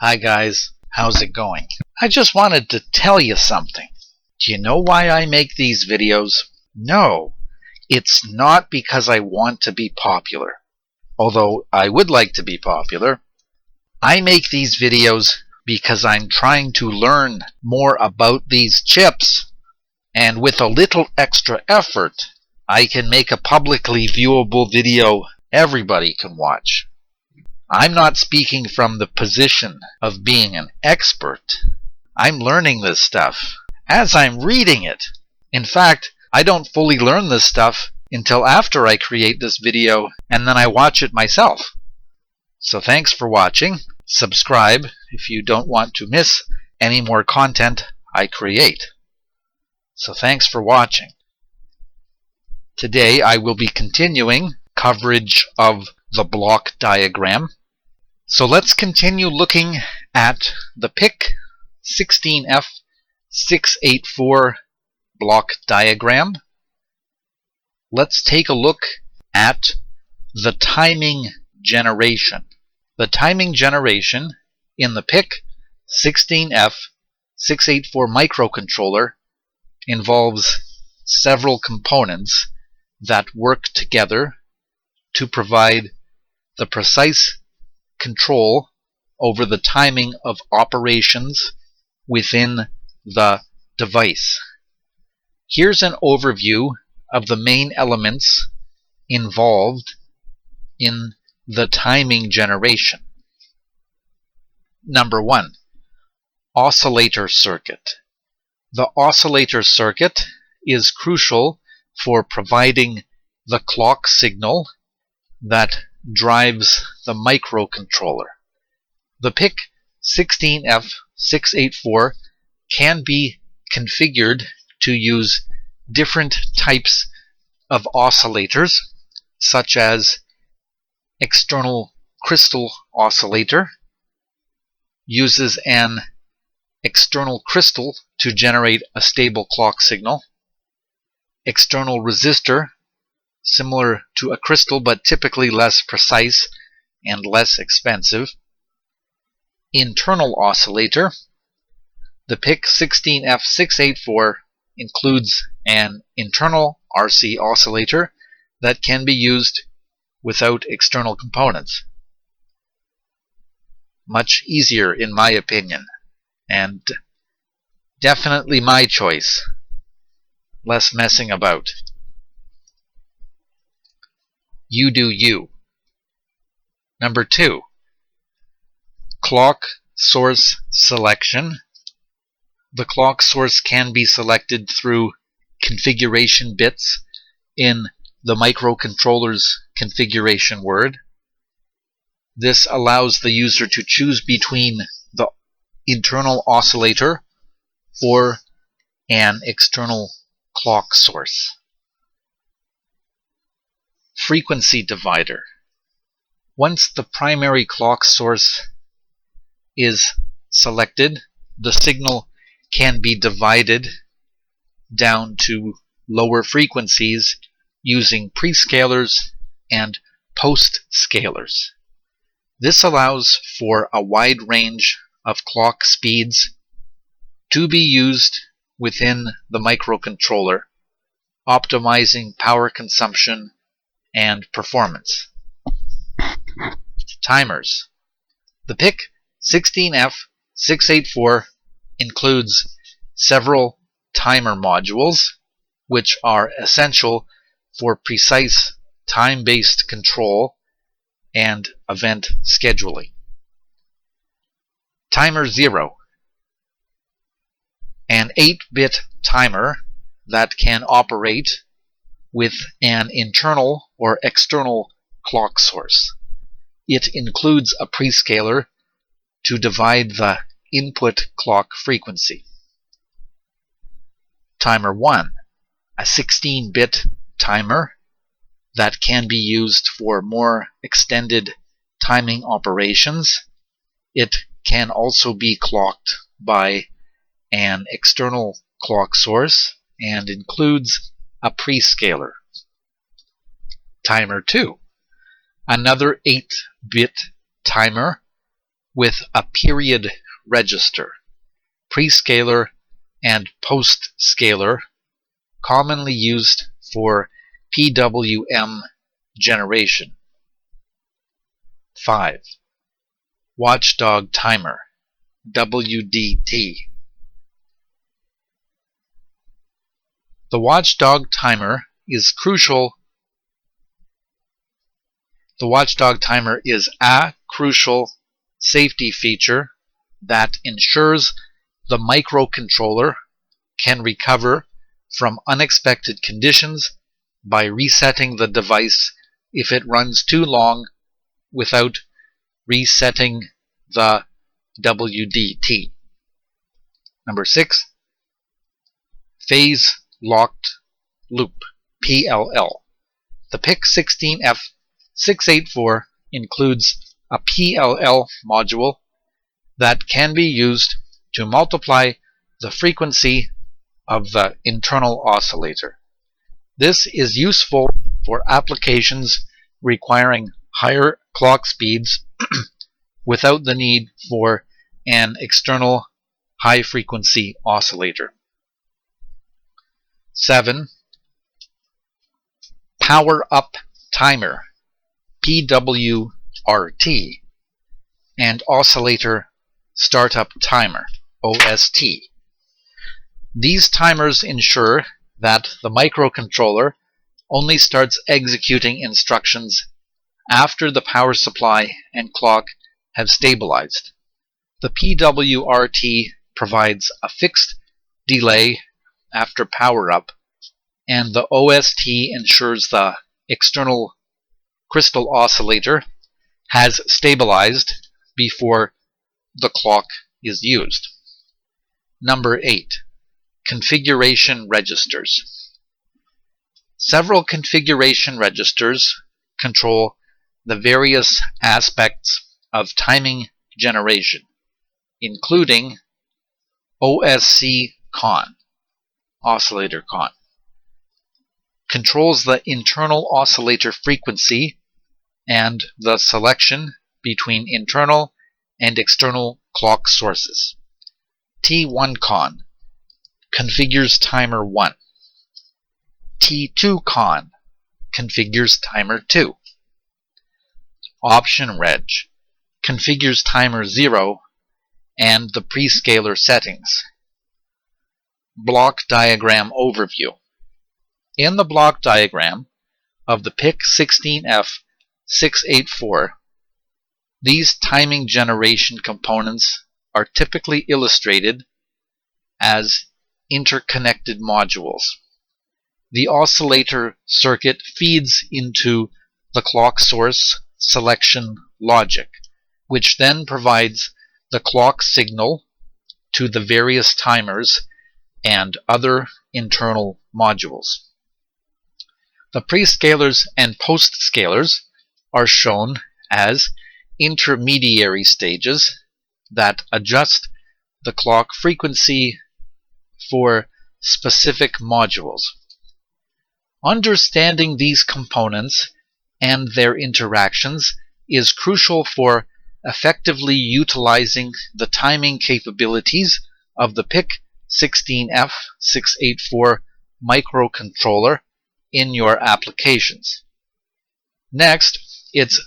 Hi guys, how's it going? I just wanted to tell you something. Do you know why I make these videos? No, it's not because I want to be popular, although I would like to be popular. I make these videos because I'm trying to learn more about these chips, and with a little extra effort, I can make a publicly viewable video everybody can watch. I'm not speaking from the position of being an expert. I'm learning this stuff as I'm reading it. In fact, I don't fully learn this stuff until after I create this video and then I watch it myself. So thanks for watching. Subscribe if you don't want to miss any more content I create. So thanks for watching. Today I will be continuing coverage of the block diagram. So let's continue looking at the PIC16F684 block diagram. Let's take a look at the timing generation. The timing generation in the PIC16F684 microcontroller involves several components that work together to provide the precise control over the timing of operations within the device. Here's an overview of the main elements involved in the timing generation. Number 1, oscillator circuit. The oscillator circuit is crucial for providing the clock signal that drives the microcontroller. The PIC16F684 can be configured to use different types of oscillators, such as external crystal oscillator, uses an external crystal to generate a stable clock signal, external resistor, similar to a crystal but typically less precise and less expensive, internal oscillator. The PIC16F684 includes an internal RC oscillator that can be used without external components. Much easier in my opinion, and definitely my choice. Less messing about. You do you. Number 2, clock source selection. The clock source can be selected through configuration bits in the microcontroller's configuration word. This allows the user to choose between the internal oscillator or an external clock source. Frequency divider. Once the primary clock source is selected, the signal can be divided down to lower frequencies using prescalers and post-scalers. This allows for a wide range of clock speeds to be used within the microcontroller, optimizing power consumption and performance. Timers. The PIC16F684 includes several timer modules, which are essential for precise time-based control and event scheduling. Timer 0. An 8-bit timer that can operate with an internal or external clock source. It includes a prescaler to divide the input clock frequency. Timer 1. A 16-bit timer that can be used for more extended timing operations. It can also be clocked by an external clock source and includes a prescaler. Timer 2. Another 8-bit timer with a period register, prescaler and postscaler, commonly used for PWM generation. 5. Watchdog timer, WDT. The watchdog timer is crucial. The watchdog timer is a crucial safety feature that ensures the microcontroller can recover from unexpected conditions by resetting the device if it runs too long without resetting the WDT. Number 6. Phase locked loop, PLL. The PIC16F684 includes a PLL module that can be used to multiply the frequency of the internal oscillator. This is useful for applications requiring higher clock speeds without the need for an external high-frequency oscillator. 7. Power up timer, PWRT, and oscillator startup timer, OST. These timers ensure that the microcontroller only starts executing instructions after the power supply and clock have stabilized. The PWRT provides a fixed delay after power up, and the OST ensures the external crystal oscillator has stabilized before the clock is used. Number 8. Configuration registers. Several configuration registers control the various aspects of timing generation, including OSC-CON, oscillator con, controls the internal oscillator frequency and the selection between internal and external clock sources. T1-CON configures timer 1. T2-CON configures timer 2. Option Reg configures timer 0 and the prescaler settings. Block diagram overview. In the block diagram of the PIC16F684, these timing generation components are typically illustrated as interconnected modules. The oscillator circuit feeds into the clock source selection logic, which then provides the clock signal to the various timers and other internal modules. The prescalers and postscalers are shown as intermediary stages that adjust the clock frequency for specific modules. Understanding these components and their interactions is crucial for effectively utilizing the timing capabilities of the PIC16F684 microcontroller in your applications. Next, it's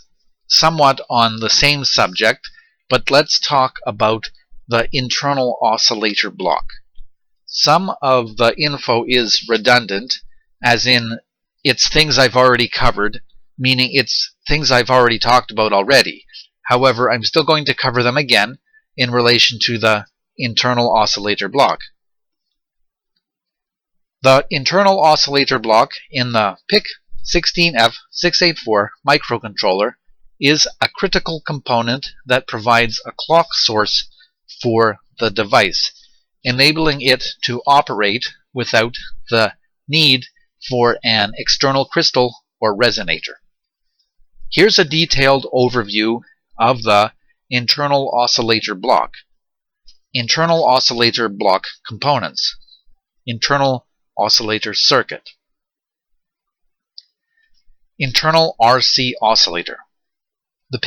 somewhat on the same subject, but let's talk about the internal oscillator block. Some of the info is redundant, as in it's things I've already covered, meaning it's things I've already talked about already. However, I'm still going to cover them again in relation to the internal oscillator block. The internal oscillator block in the PIC16F684 microcontroller is a critical component that provides a clock source for the device, enabling it to operate without the need for an external crystal or resonator. Here's a detailed overview of the internal oscillator block. Internal oscillator block components. Internal oscillator circuit. Internal RC oscillator. The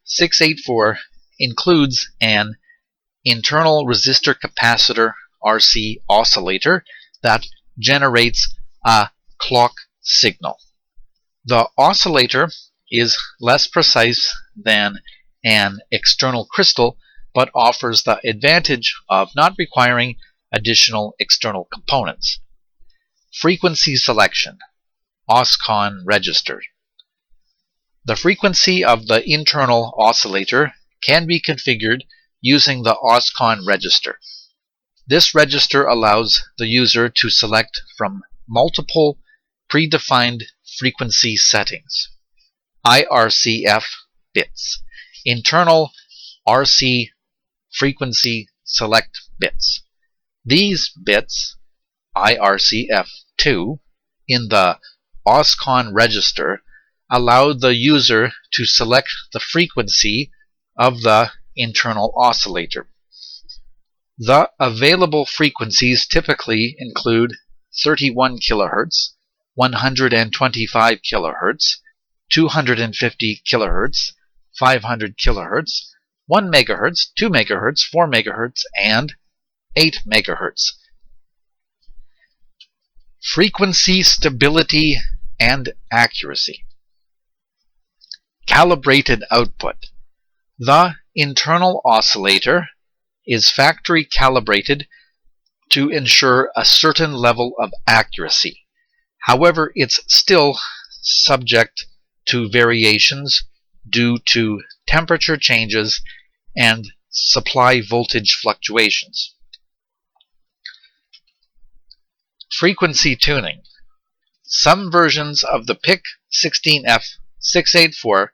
PIC16F684 includes an internal resistor capacitor RC oscillator that generates a clock signal. The oscillator is less precise than an external crystal, but offers the advantage of not requiring additional external components. Frequency selection, OSCON register. The frequency of the internal oscillator can be configured using the OSCON register. This register allows the user to select from multiple predefined frequency settings. IRCF bits, internal RC frequency select bits. These bits, IRCF2, in the OSCON register allow the user to select the frequency of the internal oscillator. The available frequencies typically include 31 kHz, 125 kHz, 250 kHz, 500 kHz, 1 MHz, 2 MHz, 4 MHz, and 8 MHz. Frequency stability and accuracy. Calibrated output. The internal oscillator is factory calibrated to ensure a certain level of accuracy. However, it's still subject to variations due to temperature changes and supply voltage fluctuations. Frequency tuning. Some versions of the PIC16F684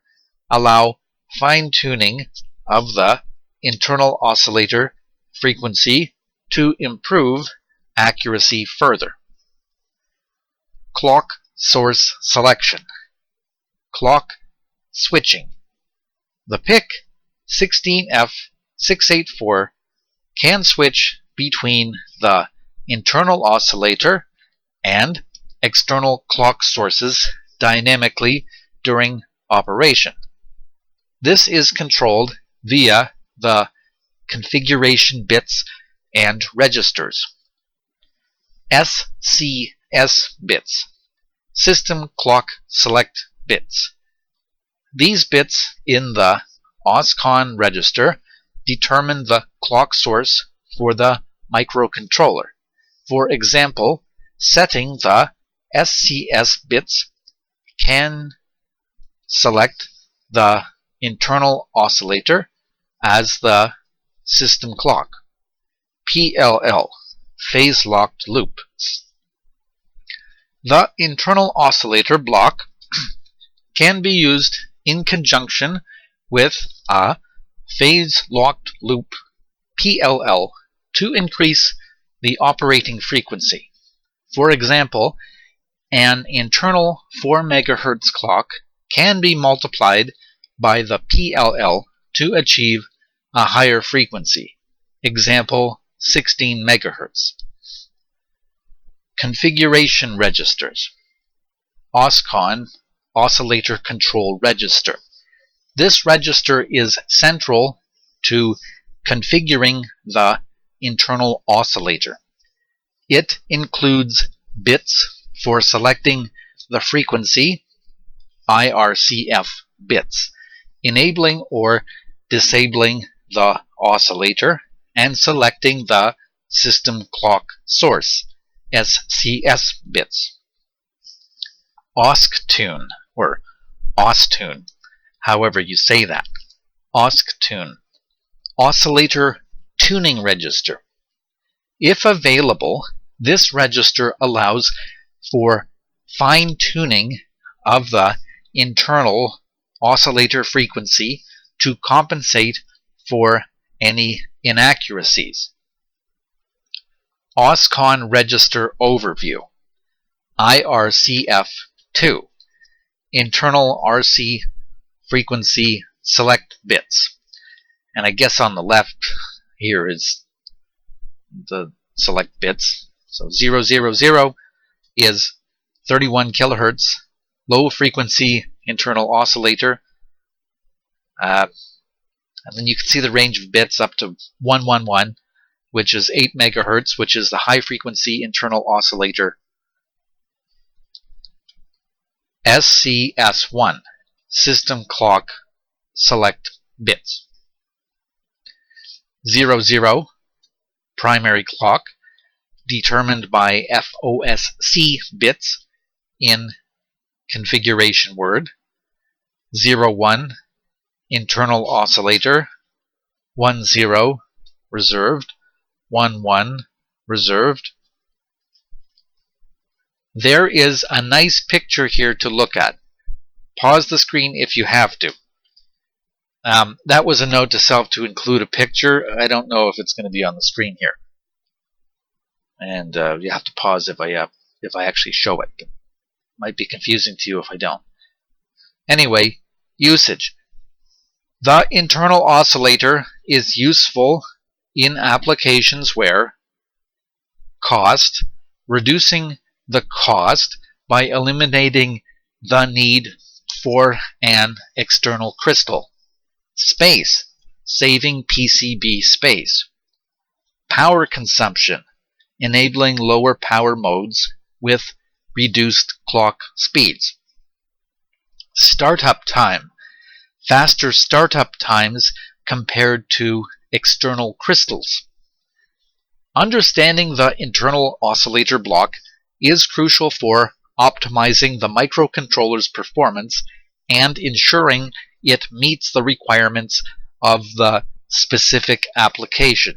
allow fine-tuning of the internal oscillator frequency to improve accuracy further. Clock source selection. Clock switching. The PIC16F684 can switch between the internal oscillator and external clock sources dynamically during operation. This is controlled via the configuration bits and registers. SCS bits, system clock select bits. These bits in the OSCON register determine the clock source for the microcontroller. For example, setting the SCS bits can select the internal oscillator as the system clock. PLL, phase locked loop. The internal oscillator block can be used in conjunction with a phase locked loop PLL to increase the operating frequency. For example, an internal 4 MHz clock can be multiplied by the PLL to achieve a higher frequency. Example, 16 MHz. Configuration registers. OSCON, Oscillator Control Register. This register is central to configuring the internal oscillator. It includes bits for selecting the frequency, IRCF bits, enabling or disabling the oscillator, and selecting the system clock source, SCS bits. OSC-tune, or OS-tune, however you say that. OSC-tune, Oscillator Tuning Register. If available, this register allows for fine-tuning of the internal oscillator frequency to compensate for any inaccuracies. OSCON Register Overview. IRCF2, Internal RC Frequency Select Bits. And I guess on the left here is the select bits. So 000 is 31 kHz, low frequency internal oscillator. And then you can see the range of bits up to 111, which is 8 megahertz, which is the high frequency internal oscillator SCS1, system clock select bits. 00, primary clock, determined by FOSC bits in configuration word. 01, internal oscillator. 10, reserved. 11, reserved. There is a nice picture here to look at. Pause the screen if you have to. That was a note to self to include a picture. I don't know if it's going to be on the screen here. And you have to pause if I actually show it. It might be confusing to you if I don't. Anyway, usage. The internal oscillator is useful in applications where cost, reducing the cost by eliminating the need for an external crystal. Space, saving PCB space. Power consumption, enabling lower power modes with reduced clock speeds. Startup time, faster startup times compared to external crystals. Understanding the internal oscillator block is crucial for optimizing the microcontroller's performance and ensuring it meets the requirements of the specific application.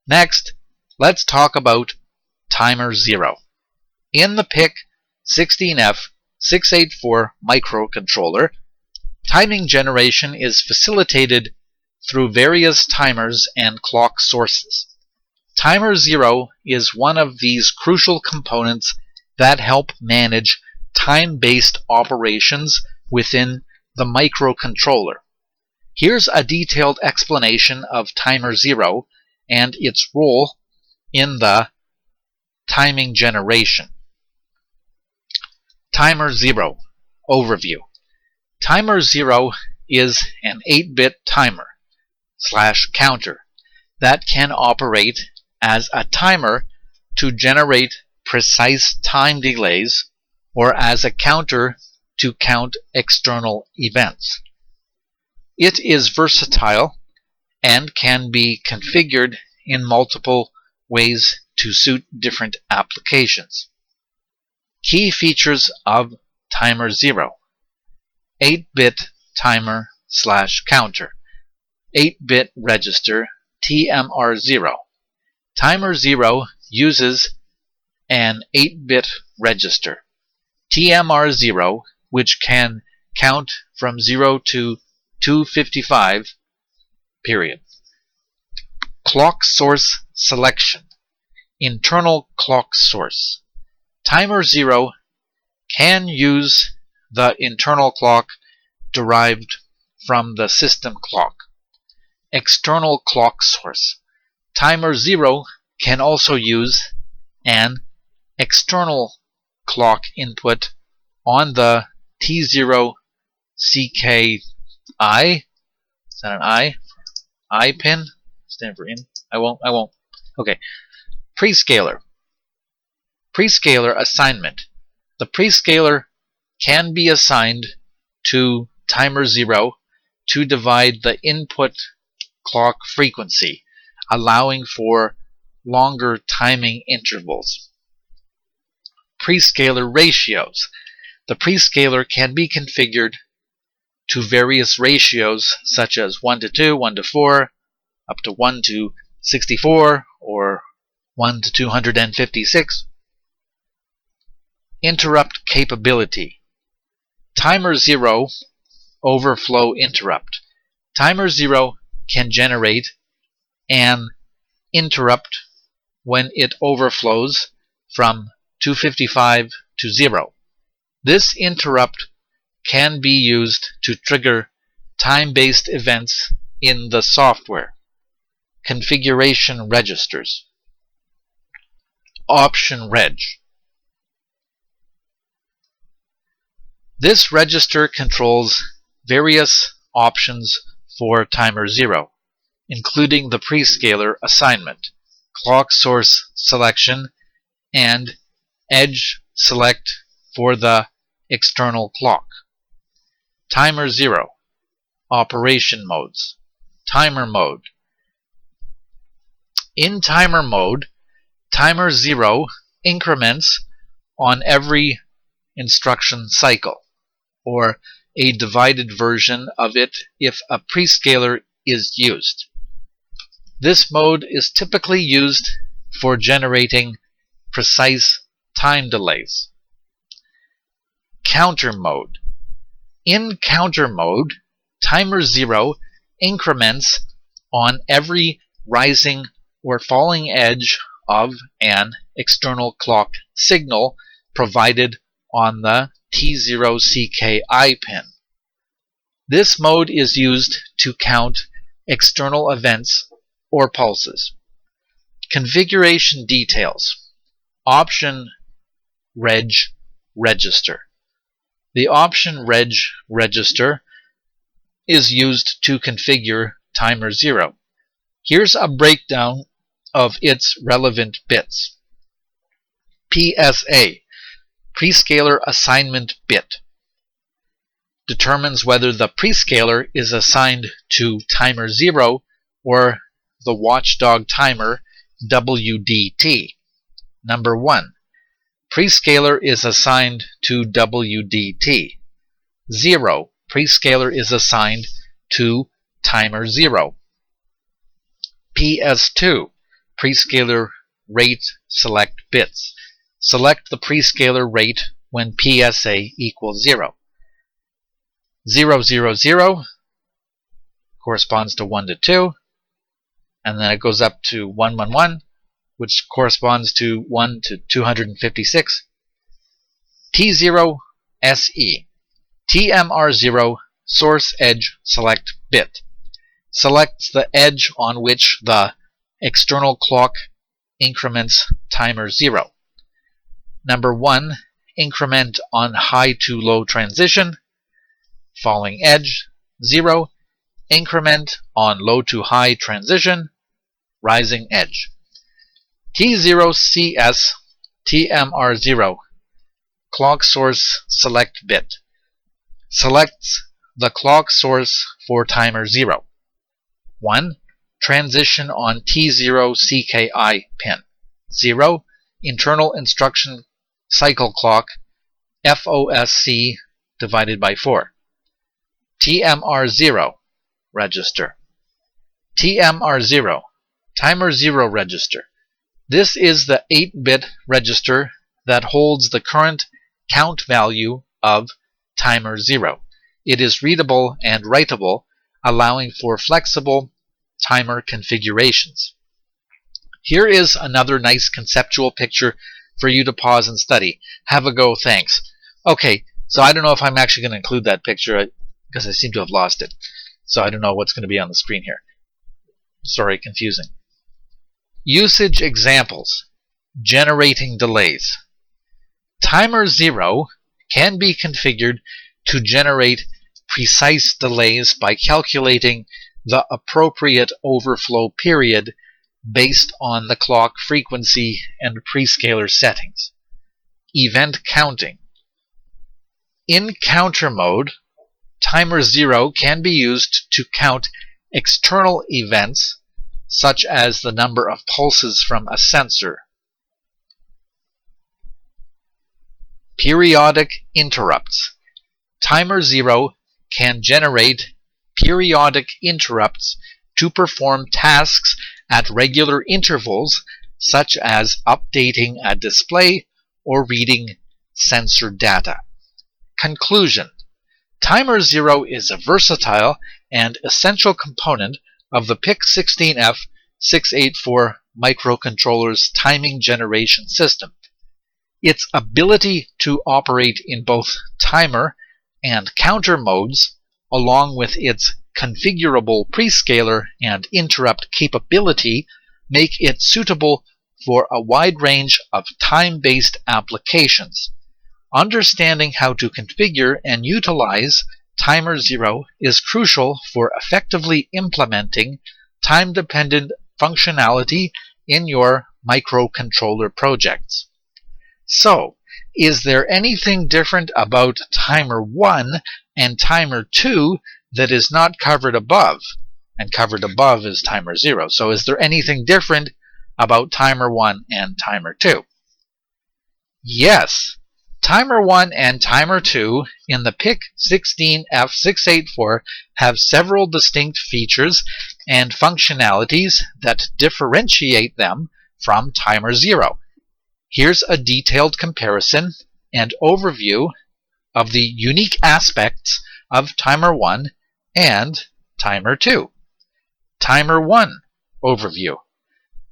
Next, let's talk about timer 0. In the PIC16F684 microcontroller, timing generation is facilitated through various timers and clock sources. Timer 0 is one of these crucial components that help manage time-based operations within the microcontroller. Here's a detailed explanation of timer 0 and its role in the timing generation. Timer 0 overview. Timer 0 is an 8-bit timer/counter that can operate as a timer to generate precise time delays or as a counter to count external events. It is versatile and can be configured in multiple ways to suit different applications. Key features of timer 0. 8-bit timer/counter. 8-bit register TMR0. Timer 0 uses an 8-bit register TMR0, which can count from 0 to 255, period. Clock source selection. Internal clock source. Timer 0 can use the internal clock derived from the system clock. External clock source. Timer 0 can also use an external clock input on the T0 CKI. Is that an I? I pin? Stand for in? I won't. Okay. Prescaler. Prescaler assignment. The prescaler can be assigned to timer 0 to divide the input clock frequency, allowing for longer timing intervals. Prescaler ratios. The prescaler can be configured to various ratios such as 1 to 2, 1 to 4, up to 1 to 64, or 1 to 256. Interrupt capability. Timer 0 overflow interrupt. Timer 0 can generate an interrupt when it overflows from 255 to 0. This interrupt can be used to trigger time-based events in the software. Configuration registers. Option reg. This register controls various options for timer 0, including the prescaler assignment, clock source selection, and edge select for the external clock. Timer 0, operation modes. Timer mode. In timer mode, timer 0 increments on every instruction cycle, or a divided version of it if a prescaler is used. This mode is typically used for generating precise time delays. Counter mode. In counter mode, timer 0 increments on every rising or falling edge of an external clock signal provided on the T0CKI pin. This mode is used to count external events or pulses. Configuration details. Option reg register. The option reg register is used to configure timer 0. Here's a breakdown of its relevant bits. PSA, prescaler assignment bit, determines whether the prescaler is assigned to timer 0 or the watchdog timer WDT. Number 1. Prescaler is assigned to WDT. 0. Prescaler is assigned to timer 0. PS2. Prescaler rate select bits. Select the prescaler rate when PSA equals 0. 0, 0, 0 corresponds to 1 to 2, and then it goes up to 1, 1, 1, which corresponds to 1 to 256. T0 SE. TMR0 source edge select bit selects the edge on which the external clock increments timer 0. Number 1, increment on high to low transition. Falling edge. 0, increment on low to high transition. Rising edge. T0CS TMR0 clock source select bit selects the clock source for timer 0. 1. Transition on T0CKI pin. 0. Internal instruction cycle clock FOSC divided by 4. TMR0 register. TMR0 timer 0 register. This is the 8-bit register that holds the current count value of timer 0. It is readable and writable, allowing for flexible timer configurations. Here is another nice conceptual picture for you to pause and study. Have a go, thanks. Okay, so I don't know if I'm actually going to include that picture because I seem to have lost it. So I don't know what's going to be on the screen here. Sorry, confusing. Usage examples. Generating delays. Timer 0 can be configured to generate precise delays by calculating the appropriate overflow period based on the clock frequency and prescaler settings. Event counting. In counter mode, timer 0 can be used to count external events such as the number of pulses from a sensor. Periodic interrupts. Timer 0 can generate periodic interrupts to perform tasks at regular intervals, such as updating a display or reading sensor data. Conclusion. Timer 0 is a versatile and essential component of the PIC16F684 microcontroller's timing generation system. Its ability to operate in both timer and counter modes, along with its configurable prescaler and interrupt capability, make it suitable for a wide range of time-based applications. Understanding how to configure and utilize timer 0 is crucial for effectively implementing time-dependent functionality in your microcontroller projects. So, is there anything different about timer 1 and timer 2 that is not covered above? And covered above is timer 0. So is there anything different about timer 1 and timer 2? Yes. Timer 1 and timer 2 in the PIC16F684 have several distinct features and functionalities that differentiate them from timer 0. Here's a detailed comparison and overview of the unique aspects of timer 1 and timer 2. Timer 1 overview.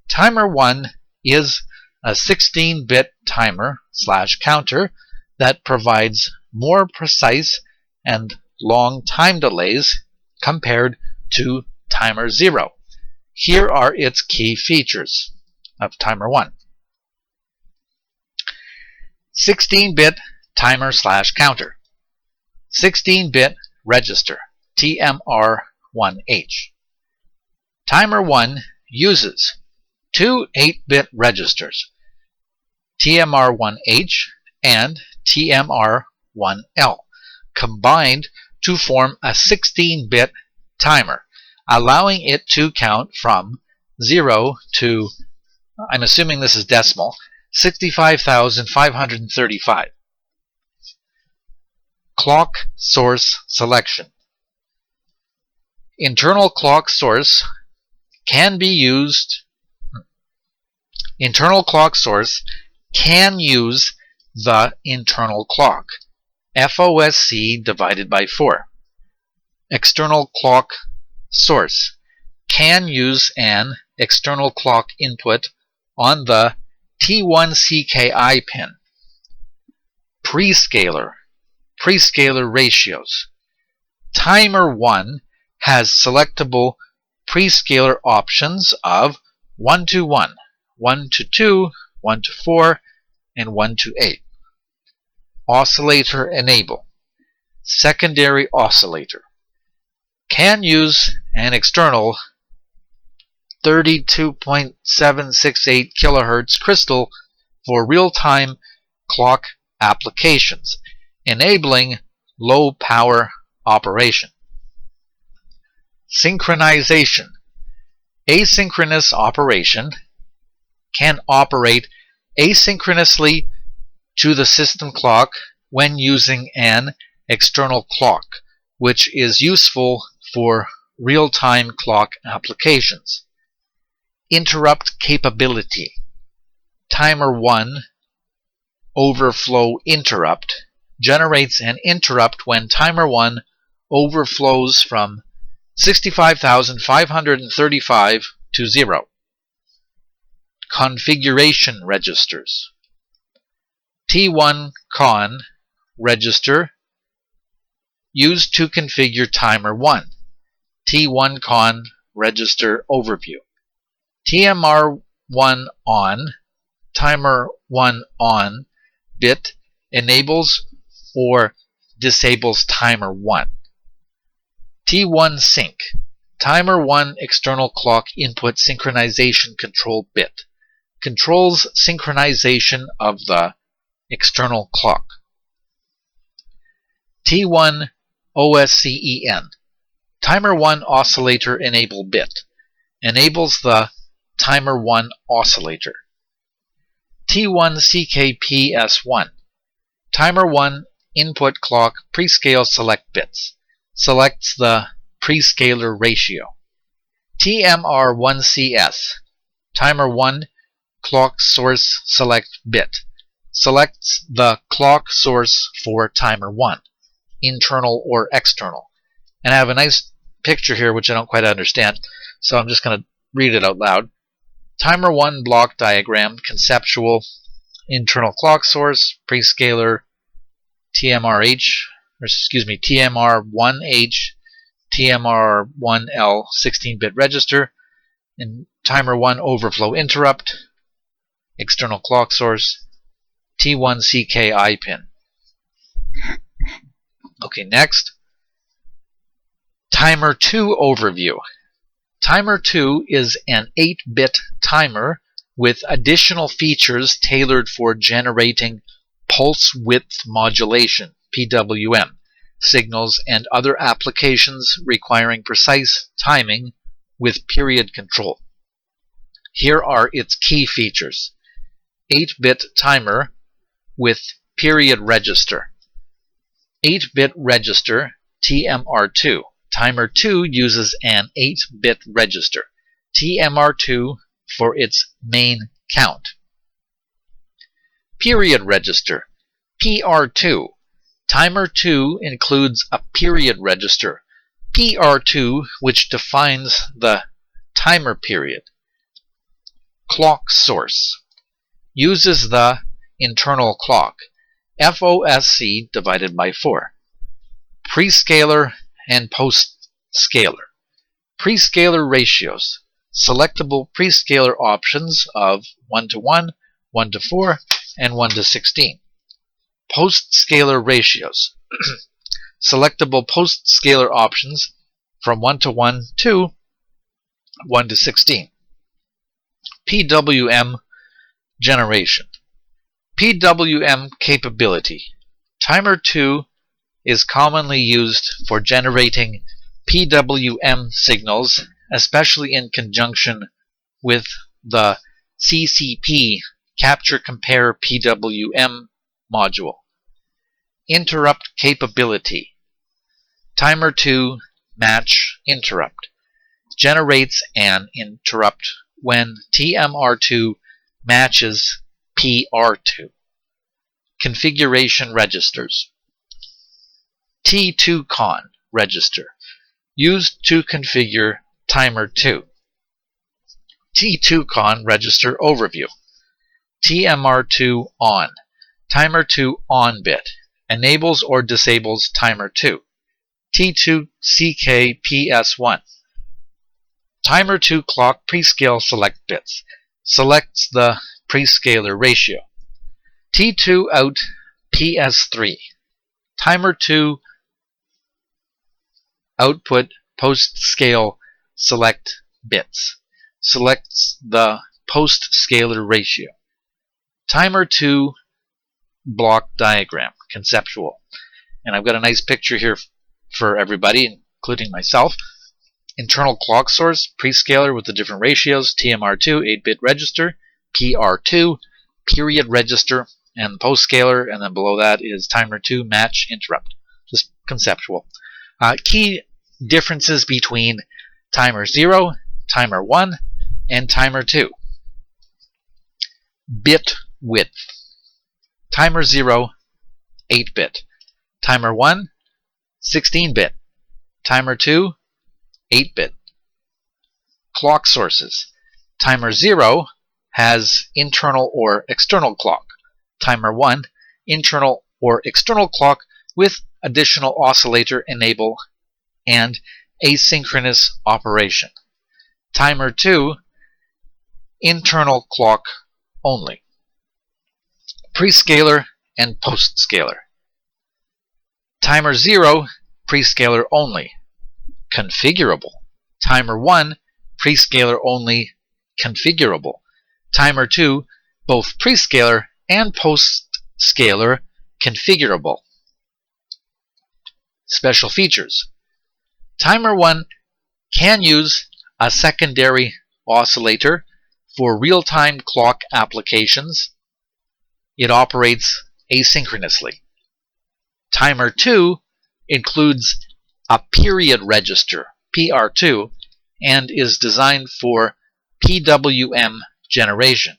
Timer 1 is a 16-bit timer/counter that provides more precise and long time delays compared to timer 0. Here are its key features of timer 1. 16-bit timer/counter. 16-bit register, TMR1H. Timer 1 uses two 8-bit registers, TMR1H and TMR1L, combined to form a 16-bit timer, allowing it to count from 0 to, I'm assuming this is decimal, 65,535. Clock source selection. Internal clock source can use the internal clock, FOSC divided by 4. External clock source can use an external clock input on the T1CKI pin. Prescaler ratios. Timer 1 has selectable prescaler options of 1:1, 1:2, 1:4, and 1:8. Oscillator enable. Secondary oscillator can use an external 32.768 kHz crystal for real-time clock applications, enabling low power operation. Synchronization. Asynchronous operation can operate asynchronously to the system clock when using an external clock, which is useful for real-time clock applications. Interrupt capability. Timer 1 overflow interrupt generates an interrupt when timer 1 overflows from 65,535 to 0. Configuration registers. T1CON register used to configure timer 1. T1CON register overview. TMR1 on, timer 1 on bit enables or disables timer 1. T1 sync, timer 1 external clock input synchronization control bit, controls synchronization of the external clock. T1 OSCEN, timer 1 oscillator enable bit, enables the timer 1 oscillator. T1 CKPS1, timer 1 input clock prescale select bits, selects the prescaler ratio. TMR1CS, timer 1 clock source select bit, selects the clock source for timer 1, internal or external. And I have a nice picture here which I don't quite understand, so I'm just going to read it out loud. Timer 1 block diagram, conceptual, internal clock source, prescaler, TMR1H, TMR1L 16-bit register, and timer 1 overflow interrupt, external clock source, T1CKI pin. Okay, next, Timer 2 overview. Timer 2 is an 8-bit timer with additional features tailored for generating pulse width modulation, PWM, signals and other applications requiring precise timing with period control. Here are its key features. 8-bit timer with period register. 8-bit register, TMR2. Timer 2 uses an 8-bit register, TMR2, for its main count. Period register, PR2. Timer 2 includes a period register, PR2, which defines the timer period. Clock source. Uses the internal clock, FOSC divided by 4. Prescaler and post-scaler. Prescaler ratios. Selectable prescaler options of 1:1, 1:4, and 1:16. Post-scaler ratios. Selectable post-scaler options from 1:1 to 1:16. PWM generation. PWM capability. Timer 2 is commonly used for generating PWM signals, especially in conjunction with the CCP Capture Compare PWM module. Interrupt capability. Timer 2 match interrupt. Generates an interrupt when TMR2 matches PR2. Configuration registers. T2CON register. Used to configure Timer 2. T2CON register overview. TMR2 on. Timer 2 on bit. Enables or disables Timer 2. T2CKPS1. Timer 2 clock prescale select bits. Selects the prescaler ratio. T2 out PS3. Timer 2 output post-scale select bits. Selects the post-scaler ratio. Timer 2 block diagram, conceptual. And I've got a nice picture here for everybody, including myself. Internal clock source, prescaler with the different ratios, TMR2, 8-bit register, PR2, period register, and post-scaler, and then below that is Timer 2 match interrupt. Just conceptual. Key differences between Timer 0, Timer 1, and Timer 2. Bit width. Timer 0, 8-bit. Timer 1, 16-bit. Timer 2, 8-bit. Clock sources. Timer 0 has internal or external clock. Timer 1, internal or external clock with additional oscillator enable and asynchronous operation. Timer 2, internal clock only. Prescaler and post-scaler. Timer 0, prescaler only. Configurable. Timer 1, prescaler only, configurable. Timer 2, both prescaler and post-scaler, configurable. Special features. Timer 1 can use a secondary oscillator for real-time clock applications. It operates asynchronously. Timer 2 includes a period register, PR2, and is designed for PWM generation.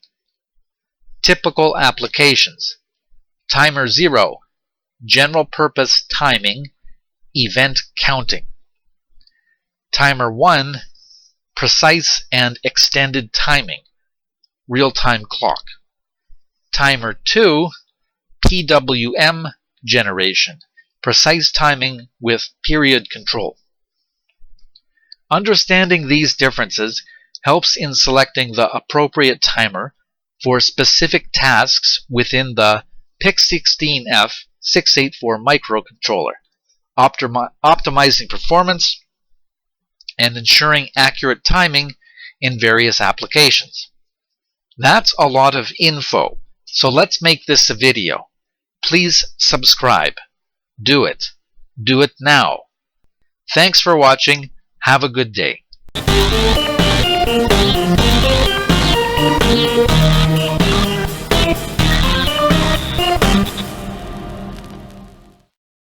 Typical applications. Timer 0, general purpose timing, event counting. Timer 1, precise and extended timing, real-time clock. Timer 2, PWM generation, precise timing with period control. Understanding these differences helps in selecting the appropriate timer for specific tasks within the PIC16F684 microcontroller, optimizing performance and ensuring accurate timing in various applications. That's a lot of info, so let's make this a video. Please subscribe. Do it. Do it now. Thanks for watching. Have a good day.